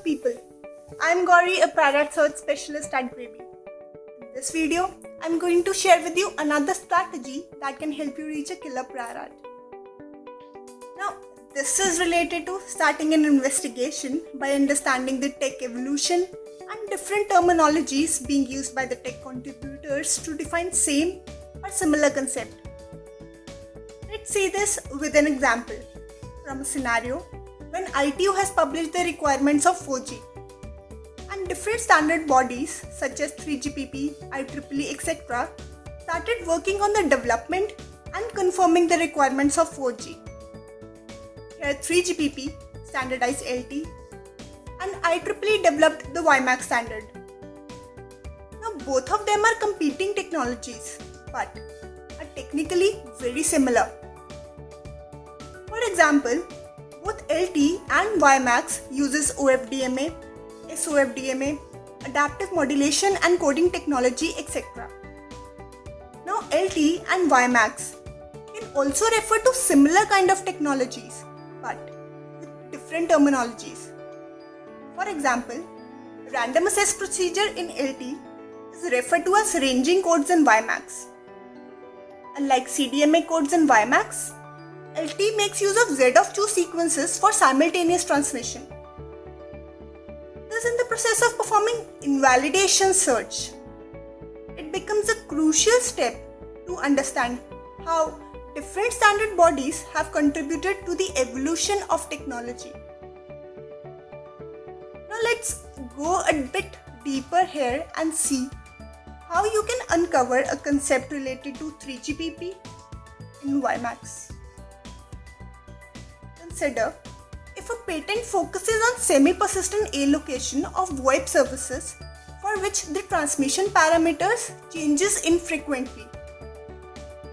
people, I'm Gauri, a Priorat Search Specialist at Grabby. In this video, I'm going to share with you another strategy that can help you reach a killer Priorat. Now, this is related to starting an investigation by understanding the tech evolution and different terminologies being used by the tech contributors to define same or similar concept. Let's see this with an example from a scenario when ITU has published the requirements of 4G and different standard bodies such as 3GPP, IEEE, etc. started working on the development and confirming the requirements of 4G. Here 3GPP standardized LT and IEEE developed the WiMAX standard. Now both of them are competing technologies but are technically very similar. For example, both LT and WiMAX uses OFDMA, SOFDMA, adaptive modulation and coding technology, etc. Now LT and WiMAX can also refer to similar kind of technologies but with different terminologies. For example, random access procedure in LT is referred to as ranging codes in WiMAX. Unlike CDMA codes in WiMAX, LT makes use of Z of 2 sequences for simultaneous transmission. Thus, in the process of performing invalidation search, it becomes a crucial step to understand how different standard bodies have contributed to the evolution of technology. Now let's go a bit deeper here and see how you can uncover a concept related to 3GPP in WiMAX. Consider if a patent focuses on semi-persistent allocation of VoIP services for which the transmission parameters changes infrequently.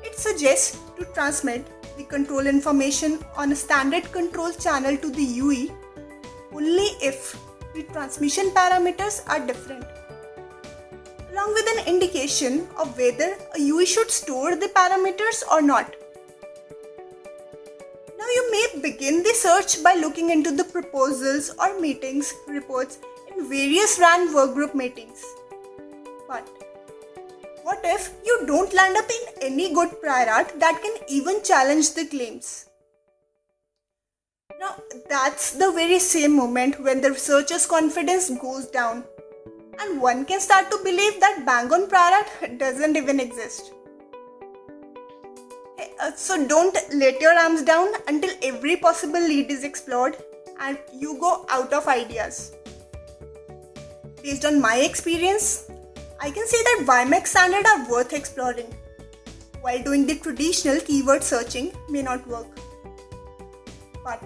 It suggests to transmit the control information on a standard control channel to the UE only if the transmission parameters are different, along with an indication of whether a UE should store the parameters or not. Now you may begin the search by looking into the proposals or meetings reports in various RAN workgroup meetings. But what if you don't land up in any good Priorat that can even challenge the claims? Now that's the very same moment when the researcher's confidence goes down and one can start to believe that bang-on Priorat doesn't even exist. So don't let your arms down until every possible lead is explored and you go out of ideas. Based on my experience, I can say that WiMAX standard are worth exploring, while doing the traditional keyword searching may not work. But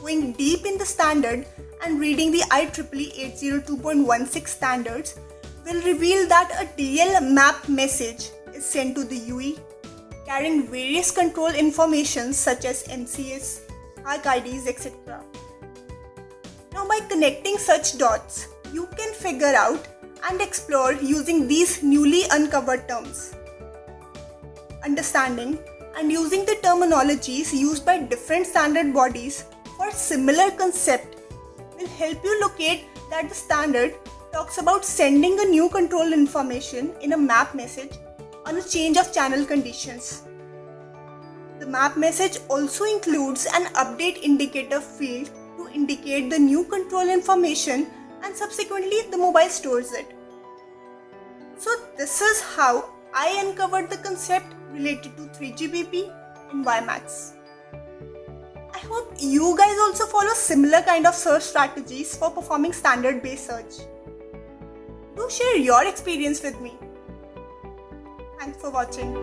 going deep in the standard and reading the IEEE 802.16 standards will reveal that a DL map message is sent to the UE carrying various control information such as MCS, ARC IDs, etc. Now by connecting such dots, you can figure out and explore using these newly uncovered terms. Understanding and using the terminologies used by different standard bodies for similar concept will help you locate that the standard talks about sending a new control information in a map message on a change of channel conditions. The map message also includes an update indicator field to indicate the new control information and subsequently the mobile stores it. So this is how I uncovered the concept related to 3GPP in WiMAX. I hope you guys also follow similar kind of search strategies for performing standard based search. Do share your experience with me. Thanks for watching.